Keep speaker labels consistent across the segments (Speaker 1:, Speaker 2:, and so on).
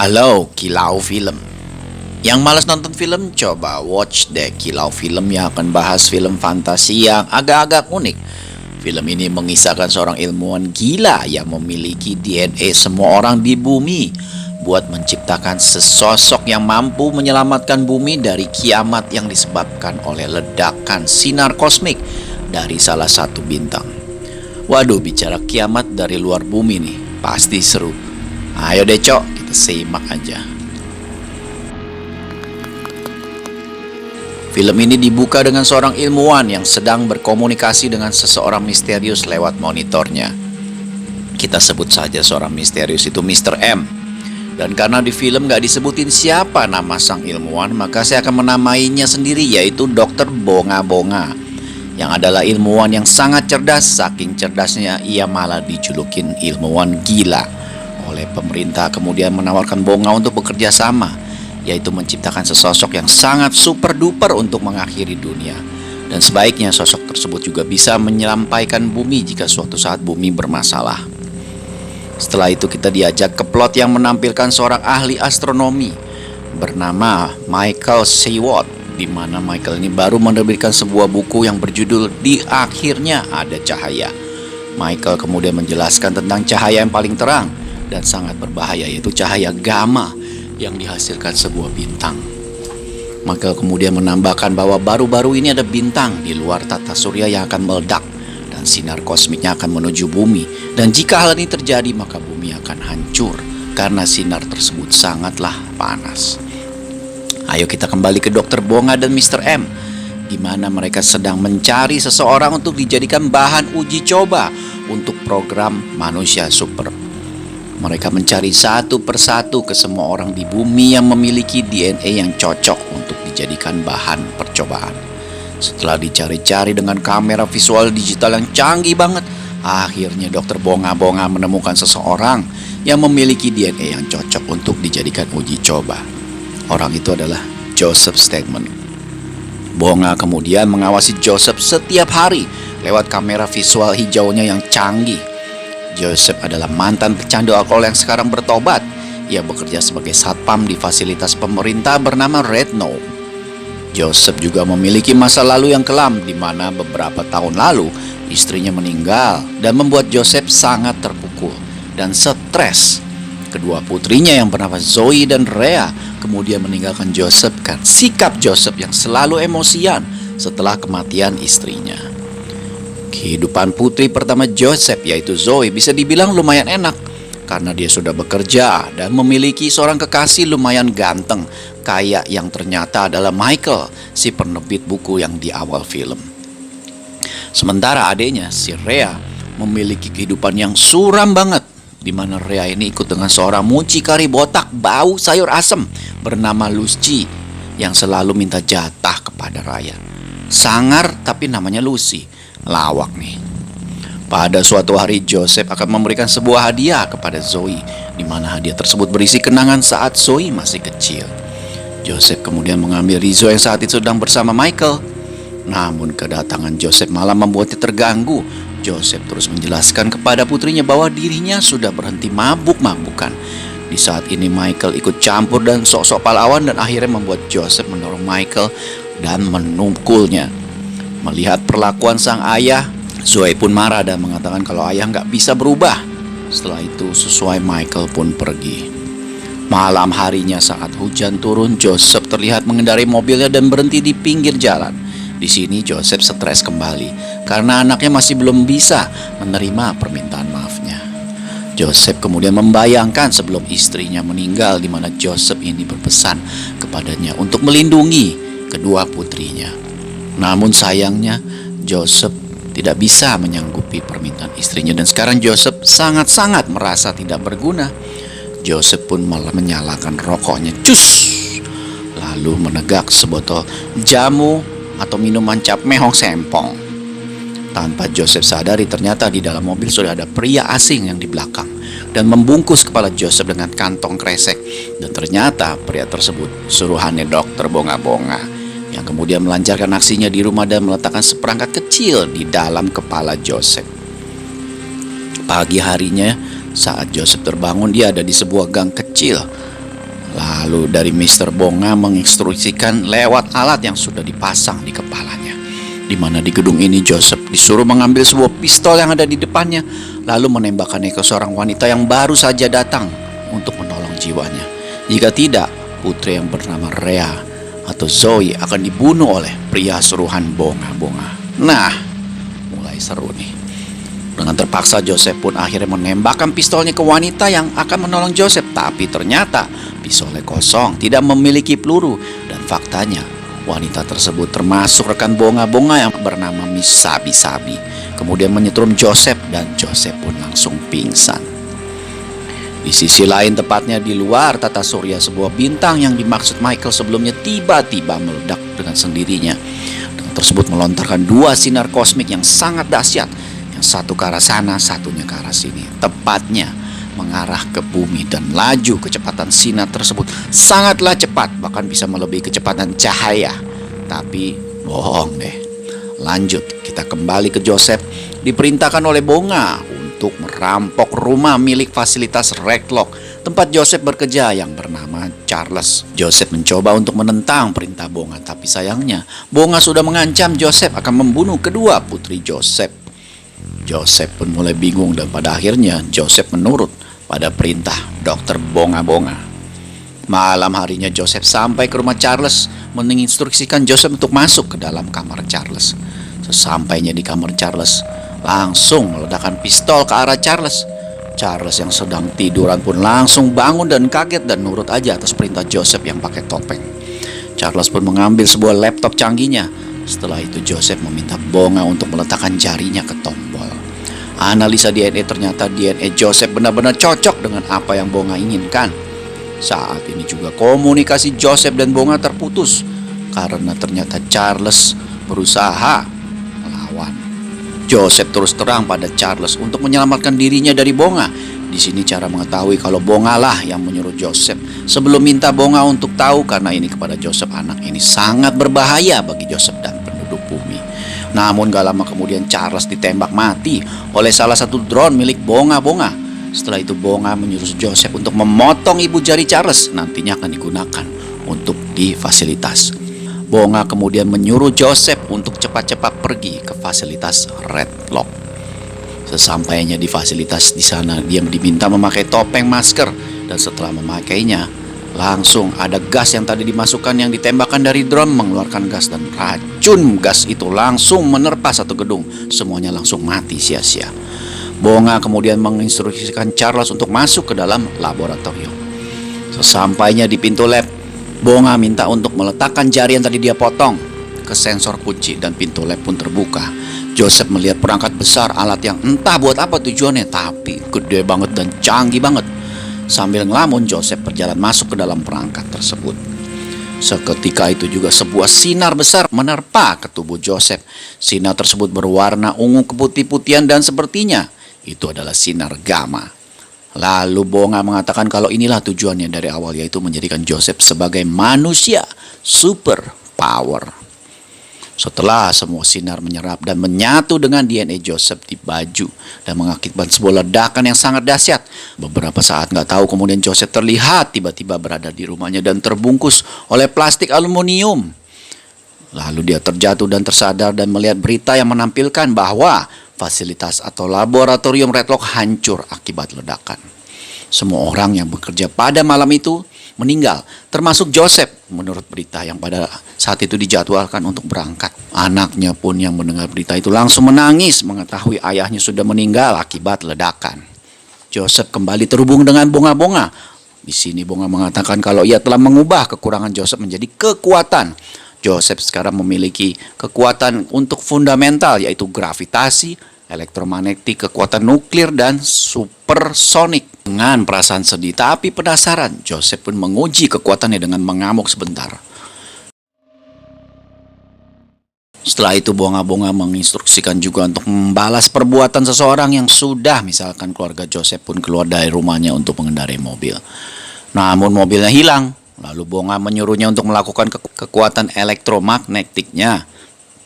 Speaker 1: Halo, Kilau Film. Yang malas nonton film, coba watch deh Kilau Film yang akan bahas film fantasi yang agak-agak unik. Film ini mengisahkan seorang ilmuwan gila yang memiliki DNA semua orang di bumi buat menciptakan sesosok yang mampu menyelamatkan bumi dari kiamat yang disebabkan oleh ledakan sinar kosmik dari salah satu bintang. Waduh, bicara kiamat dari luar bumi nih, pasti seru. Ayo deh cok, kita simak aja. Film ini dibuka dengan seorang ilmuwan yang sedang berkomunikasi dengan seseorang misterius lewat monitornya. Kita sebut saja seorang misterius itu Mr. M. Dan karena di film gak disebutin siapa nama sang ilmuwan, maka saya akan menamainya sendiri, yaitu Dr. Bonga Bonga, yang adalah ilmuwan yang sangat cerdas. Saking cerdasnya ia malah dijulukin ilmuwan gila oleh pemerintah. Kemudian menawarkan Bonga untuk bekerja sama, yaitu menciptakan sesosok yang sangat super duper untuk mengakhiri dunia. Dan sebaiknya sosok tersebut juga bisa menyampaikan bumi jika suatu saat bumi bermasalah. Setelah itu kita diajak ke plot yang menampilkan seorang ahli astronomi bernama Michael Seward, di mana Michael ini baru menerbitkan sebuah buku yang berjudul Di Akhirnya Ada Cahaya. Michael kemudian menjelaskan tentang cahaya yang paling terang dan sangat berbahaya, yaitu cahaya gamma yang dihasilkan sebuah bintang. Michael kemudian menambahkan bahwa baru-baru ini ada bintang di luar tata surya yang akan meledak dan sinar kosmiknya akan menuju bumi. Dan jika hal ini terjadi, maka bumi akan hancur karena sinar tersebut sangatlah panas. Ayo kita kembali ke Dr. Bonga dan Mr. M, di mana mereka sedang mencari seseorang untuk dijadikan bahan uji coba untuk program manusia super. Mereka mencari satu persatu ke semua orang di bumi yang memiliki DNA yang cocok untuk dijadikan bahan percobaan. Setelah dicari-cari dengan kamera visual digital yang canggih banget, akhirnya Dr. Bonga Bonga menemukan seseorang yang memiliki DNA yang cocok untuk dijadikan uji coba. Orang itu adalah Joseph Stegman. Bonga kemudian mengawasi Joseph setiap hari lewat kamera visual hijaunya yang canggih. Joseph adalah mantan pecandu alkohol yang sekarang bertobat. Ia bekerja sebagai satpam di fasilitas pemerintah bernama Red No. Joseph juga memiliki masa lalu yang kelam, di mana beberapa tahun lalu istrinya meninggal dan membuat Joseph sangat terpukul dan stres. Kedua putrinya yang bernama Zoe dan Rhea kemudian meninggalkan Joseph karena sikap Joseph yang selalu emosian setelah kematian istrinya. Kehidupan putri pertama Joseph, yaitu Zoe, bisa dibilang lumayan enak karena dia sudah bekerja dan memiliki seorang kekasih lumayan ganteng, kaya, yang ternyata adalah Michael, si penerbit buku yang di awal film. Sementara adiknya, si Rhea, memiliki kehidupan yang suram banget, di mana Rhea ini ikut dengan seorang mucikari botak bau sayur asem bernama Lucy yang selalu minta jatah kepada Raya. Sangar tapi namanya Lucy, lawak nih. Pada suatu hari Joseph akan memberikan sebuah hadiah kepada Zoe, di mana hadiah tersebut berisi kenangan saat Zoe masih kecil. Joseph kemudian mengambil Rizzo yang saat itu sedang bersama Michael. Namun kedatangan Joseph malah membuatnya terganggu. Joseph terus menjelaskan kepada putrinya bahwa dirinya sudah berhenti mabuk-mabukan. Di saat ini Michael ikut campur dan sok-sok pahlawan, dan akhirnya membuat Joseph mendorong Michael dan menukulnya. Melihat perlakuan sang ayah, Zoe pun marah dan mengatakan kalau ayah nggak bisa berubah. Setelah itu sesuai Michael pun pergi. Malam harinya saat hujan turun, Joseph terlihat mengendarai mobilnya dan berhenti di pinggir jalan. Di sini Joseph stres kembali karena anaknya masih belum bisa menerima permintaan maafnya. Joseph kemudian membayangkan sebelum istrinya meninggal, di mana Joseph ini berpesan kepadanya untuk melindungi kedua putrinya. Namun sayangnya Joseph tidak bisa menyanggupi permintaan istrinya, dan sekarang Joseph sangat-sangat merasa tidak berguna. Joseph pun malah menyalakan rokoknya, lalu menegak sebotol jamu atau minuman cap mehong sempong. Tanpa Joseph sadari, ternyata di dalam mobil sudah ada pria asing yang di belakang dan membungkus kepala Joseph dengan kantong kresek. Dan ternyata pria tersebut suruhannya Dr. Bonga Bonga, yang kemudian melancarkan aksinya di rumah dan meletakkan seperangkat kecil di dalam kepala Joseph. Pagi harinya, saat Joseph terbangun, dia ada di sebuah gang kecil Lalu dari Mr. Bonga menginstruksikan lewat alat yang sudah dipasang di kepalanya. Di mana di gedung ini Joseph disuruh mengambil sebuah pistol yang ada di depannya, lalu menembakkannya ke seorang wanita yang baru saja datang untuk menolong jiwanya. Jika tidak, putri yang bernama Rhea atau Zoe akan dibunuh oleh pria suruhan Bonga-Bonga. Nah, mulai seru nih. Dengan terpaksa Joseph pun akhirnya menembakkan pistolnya ke wanita yang akan menolong Joseph. Tapi ternyata pistolnya kosong, tidak memiliki peluru. Dan faktanya wanita tersebut termasuk rekan Bonga-Bonga yang bernama Miss Sabi-Sabi. Kemudian menyetrum Joseph dan Joseph pun langsung pingsan. Di sisi lain, tepatnya di luar tata surya, sebuah bintang yang dimaksud Michael sebelumnya tiba-tiba meledak dengan sendirinya. Dengan tersebut melontarkan dua sinar kosmik yang sangat dahsyat. Satu ke arah sana, satunya ke arah sini. Tepatnya mengarah ke bumi, dan laju kecepatan sinar tersebut sangatlah cepat, bahkan bisa melebihi kecepatan cahaya. Tapi bohong deh. Lanjut, kita kembali ke Joseph. Diperintahkan oleh Bonga untuk merampok rumah milik fasilitas Redlock, tempat Joseph bekerja, yang bernama Charles. Joseph mencoba untuk menentang perintah Bonga, tapi sayangnya Bonga sudah mengancam Joseph akan membunuh kedua putri Joseph. Joseph pun mulai bingung, dan pada akhirnya Joseph menurut pada perintah Dokter Bonga-Bonga. Malam harinya Joseph sampai ke rumah Charles, menginstruksikan Joseph untuk masuk ke dalam kamar Charles. Sesampainya di kamar Charles, langsung meledakkan pistol ke arah Charles. Charles yang sedang tiduran pun langsung bangun dan kaget dan nurut aja atas perintah Joseph yang pakai topeng. Charles pun mengambil sebuah laptop canggihnya. Setelah itu Joseph meminta Bonga untuk meletakkan jarinya ke tombol. Analisa DNA, ternyata DNA Joseph benar-benar cocok dengan apa yang Bonga inginkan. Saat ini juga komunikasi Joseph dan Bonga terputus karena ternyata Charles berusaha melawan. Joseph terus terang pada Charles untuk menyelamatkan dirinya dari Bonga. Di sini cara mengetahui kalau Bonga lah yang menyuruh Joseph sebelum minta Bonga untuk tahu, karena ini kepada Joseph, anak ini sangat berbahaya bagi Joseph dan penduduk bumi. Namun gak lama kemudian Charles ditembak mati oleh salah satu drone milik Bonga-Bonga. Setelah itu Bonga menyuruh Joseph untuk memotong ibu jari Charles, nantinya akan digunakan untuk di fasilitas. Bonga kemudian menyuruh Joseph untuk cepat-cepat pergi ke fasilitas Redlock. Sesampainya di fasilitas, di sana dia diminta memakai topeng masker, dan setelah memakainya langsung ada gas yang tadi dimasukkan yang ditembakkan dari drone mengeluarkan gas, dan racun gas itu langsung menerpa satu gedung. Semuanya langsung mati sia-sia. Bonga kemudian menginstruksikan Charles untuk masuk ke dalam laboratorium. Sesampainya di pintu lab, Bonga minta untuk meletakkan jari yang tadi dia potong ke sensor kunci, dan pintu lab pun terbuka. Joseph melihat perangkat besar, alat yang entah buat apa tujuannya, tapi gede banget dan canggih banget. Sambil ngelamun, Joseph berjalan masuk ke dalam perangkat tersebut. Seketika itu juga sebuah sinar besar menerpa ke tubuh Joseph. Sinar tersebut berwarna ungu keputih-putihan, dan sepertinya itu adalah sinar gamma. Lalu Bonga mengatakan kalau inilah tujuannya dari awal, yaitu menjadikan Joseph sebagai manusia super power. Setelah semua sinar menyerap dan menyatu dengan DNA Joseph di baju dan mengakibatkan sebuah ledakan yang sangat dahsyat. Beberapa saat nggak tahu kemudian Joseph terlihat tiba-tiba berada di rumahnya dan terbungkus oleh plastik aluminium. Lalu dia terjatuh dan tersadar dan melihat berita yang menampilkan bahwa fasilitas atau laboratorium Redlock hancur akibat ledakan. Semua orang yang bekerja pada malam itu meninggal, termasuk Joseph menurut berita yang pada saat itu dijadwalkan untuk berangkat. Anaknya pun yang mendengar berita itu langsung menangis mengetahui ayahnya sudah meninggal akibat ledakan. Joseph kembali terhubung dengan Bonga-Bonga. Di sini Bonga mengatakan kalau ia telah mengubah kekurangan Joseph menjadi kekuatan. Joseph sekarang memiliki kekuatan untuk fundamental, yaitu gravitasi, elektromagnetik, kekuatan nuklir, dan supersonik. Dengan perasaan sedih tapi penasaran, Joseph pun menguji kekuatannya dengan mengamuk sebentar. Setelah itu Bonga-Bonga menginstruksikan juga untuk membalas perbuatan seseorang yang sudah, misalkan keluarga Joseph pun keluar dari rumahnya untuk mengendarai mobil. Namun mobilnya hilang. Lalu Bonga menyuruhnya untuk melakukan kekuatan elektromagnetiknya,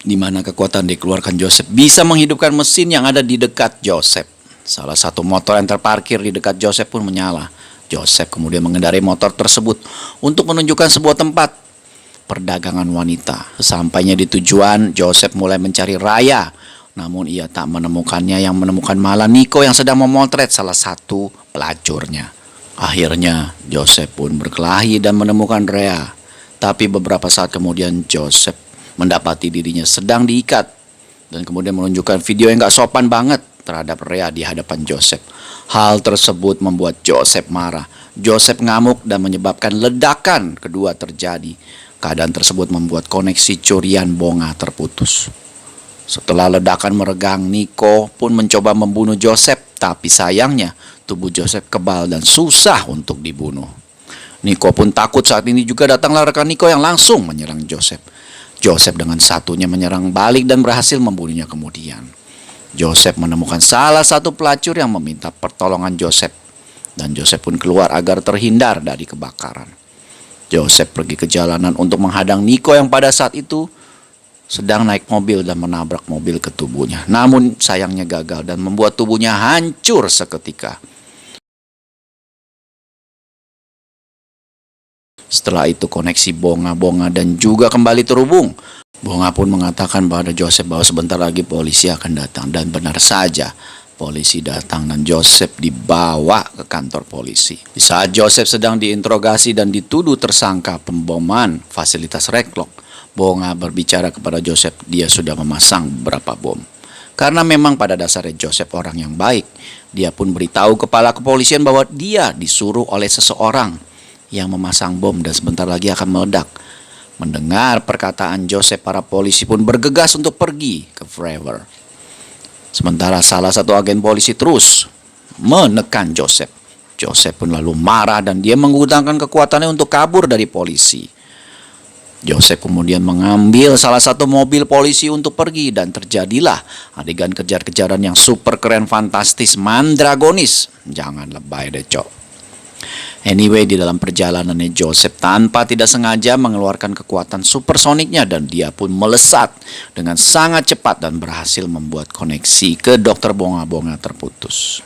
Speaker 1: di mana kekuatan dikeluarkan Joseph bisa menghidupkan mesin yang ada di dekat Joseph. Salah satu motor yang terparkir di dekat Joseph pun menyala. Joseph kemudian mengendarai motor tersebut untuk menunjukkan sebuah tempat perdagangan wanita. Sesampainya di tujuan, Joseph mulai mencari Raya. Namun ia tak menemukannya, yang menemukan malah Nico yang sedang memotret salah satu pelacurnya. Akhirnya Joseph pun berkelahi dan menemukan Rhea. Tapi beberapa saat kemudian Joseph mendapati dirinya sedang diikat dan kemudian menunjukkan video yang gak sopan banget terhadap Rhea di hadapan Joseph. Hal tersebut membuat Joseph marah. Joseph ngamuk dan menyebabkan ledakan kedua terjadi. Keadaan tersebut membuat koneksi curian Bonga terputus. Setelah ledakan meregang, Nico pun mencoba membunuh Joseph, tapi sayangnya tubuh Joseph kebal dan susah untuk dibunuh. Nico pun takut. Saat ini juga datanglah rekan Nico yang langsung menyerang Joseph. Joseph dengan satunya menyerang balik dan berhasil membunuhnya kemudian. Joseph menemukan salah satu pelacur yang meminta pertolongan Joseph, dan Joseph pun keluar agar terhindar dari kebakaran. Joseph pergi ke jalanan untuk menghadang Nico yang pada saat itu sedang naik mobil dan menabrak mobil ke tubuhnya. Namun sayangnya gagal dan membuat tubuhnya hancur seketika. Setelah itu koneksi Bonga dan juga kembali terhubung. Bonga pun mengatakan pada Joseph bahwa sebentar lagi polisi akan datang. Dan benar saja, polisi datang dan Joseph dibawa ke kantor polisi. Di saat Joseph sedang diinterogasi dan dituduh tersangka pemboman fasilitas Red Clock, Bonga berbicara kepada Joseph dia sudah memasang beberapa bom. Karena memang pada dasarnya Joseph orang yang baik, dia pun beritahu kepala kepolisian bahwa dia disuruh oleh seseorang yang memasang bom dan sebentar lagi akan meledak. Mendengar perkataan Joseph, para polisi pun bergegas untuk pergi ke Forever. Sementara salah satu agen polisi terus menekan Joseph. Joseph pun lalu marah dan dia menggunakan kekuatannya untuk kabur dari polisi. Joseph kemudian mengambil salah satu mobil polisi untuk pergi dan terjadilah adegan kejar-kejaran yang super keren, fantastis, mandragonis. Jangan lebay deh, Cok. Anyway, di dalam perjalanannya Joseph tanpa tidak sengaja mengeluarkan kekuatan supersoniknya dan dia pun melesat dengan sangat cepat dan berhasil membuat koneksi ke Dr. Bonga terputus.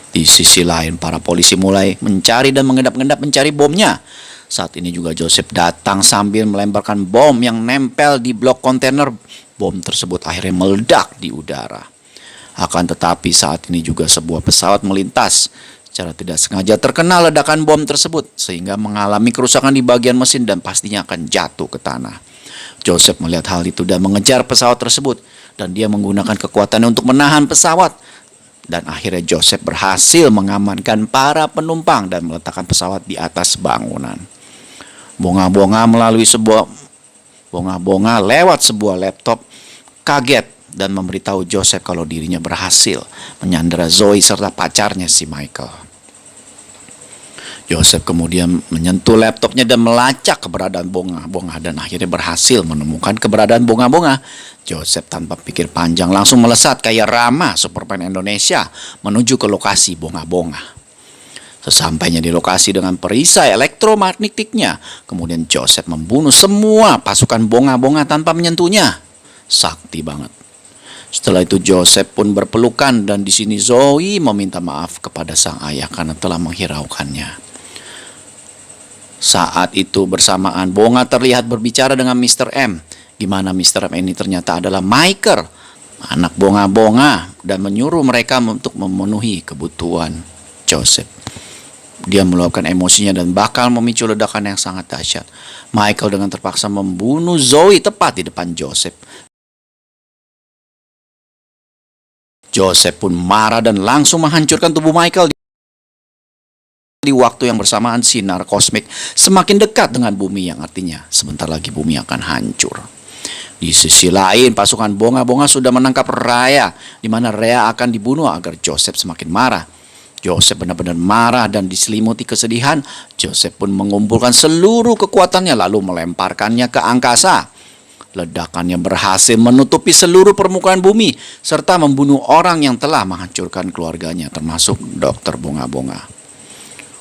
Speaker 1: Di sisi lain, para polisi mulai mencari dan mengendap-endap mencari bomnya. Saat ini juga Joseph datang sambil melemparkan bom yang nempel di blok kontainer. Bom tersebut akhirnya meledak di udara. Akan tetapi saat ini juga sebuah pesawat melintas. Secara tidak sengaja terkena ledakan bom tersebut sehingga mengalami kerusakan di bagian mesin dan pastinya akan jatuh ke tanah. Joseph melihat hal itu dan mengejar pesawat tersebut dan dia menggunakan kekuatannya untuk menahan pesawat. Dan akhirnya Joseph berhasil mengamankan para penumpang dan meletakkan pesawat di atas bangunan. Bonga lewat sebuah laptop kaget dan memberitahu Joseph kalau dirinya berhasil menyandera Zoe serta pacarnya si Michael. Joseph kemudian menyentuh laptopnya dan melacak keberadaan Bonga dan akhirnya berhasil menemukan keberadaan Bonga. Joseph tanpa pikir panjang langsung melesat kayak Rama Superman Indonesia menuju ke lokasi Bonga. Sesampainya di lokasi dengan perisai elektromagnetiknya, kemudian Joseph membunuh semua pasukan Bonga tanpa menyentuhnya. Sakti banget. Setelah itu Joseph pun berpelukan dan di sini Zoe meminta maaf kepada sang ayah karena telah menghiraukannya. Saat itu bersamaan Bonga terlihat berbicara dengan Mr. M. Di mana Mr. M ini ternyata adalah Michael, anak Bonga dan menyuruh mereka untuk memenuhi kebutuhan Joseph. Dia meluapkan emosinya dan bakal memicu ledakan yang sangat dahsyat. Michael dengan terpaksa membunuh Zoe tepat di depan Joseph. Joseph pun marah dan langsung menghancurkan tubuh Michael. Di waktu yang bersamaan sinar kosmik semakin dekat dengan bumi yang artinya sebentar lagi bumi akan hancur. Di sisi lain pasukan Bonga sudah menangkap Rhea di mana Rhea akan dibunuh agar Joseph semakin marah. Joseph benar-benar marah dan diselimuti kesedihan. Joseph pun mengumpulkan seluruh kekuatannya lalu melemparkannya ke angkasa. Ledakannya berhasil menutupi seluruh permukaan bumi serta membunuh orang yang telah menghancurkan keluarganya termasuk Dr. Bonga.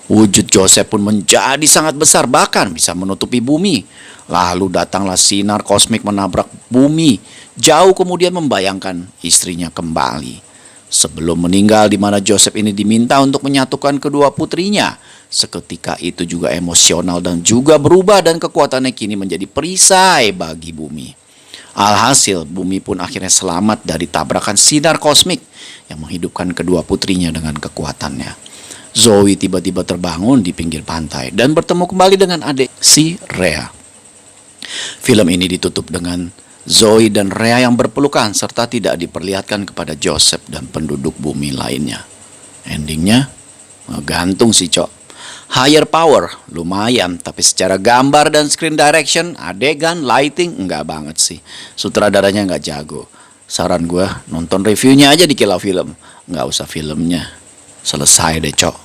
Speaker 1: Wujud Joseph pun menjadi sangat besar bahkan bisa menutupi bumi. Lalu datanglah sinar kosmik menabrak bumi. Jauh kemudian membayangkan istrinya kembali. Sebelum meninggal, di mana Joseph ini diminta untuk menyatukan kedua putrinya. Seketika itu juga emosional dan juga berubah, dan kekuatannya kini menjadi perisai bagi bumi. Alhasil, bumi pun akhirnya selamat dari tabrakan sinar kosmik yang menghidupkan kedua putrinya dengan kekuatannya. Zoe tiba-tiba terbangun di pinggir pantai dan bertemu kembali dengan adik si Rhea. Film ini ditutup dengan Zoe dan Rhea yang berpelukan serta tidak diperlihatkan kepada Joseph dan penduduk bumi lainnya. Endingnya gantung sih, Cok. Higher power lumayan, tapi secara gambar dan screen direction, adegan, lighting enggak banget sih. Sutradaranya enggak jago. Saran gue nonton reviewnya aja di Kilau Film, nggak usah filmnya. Selesai deh, Cok.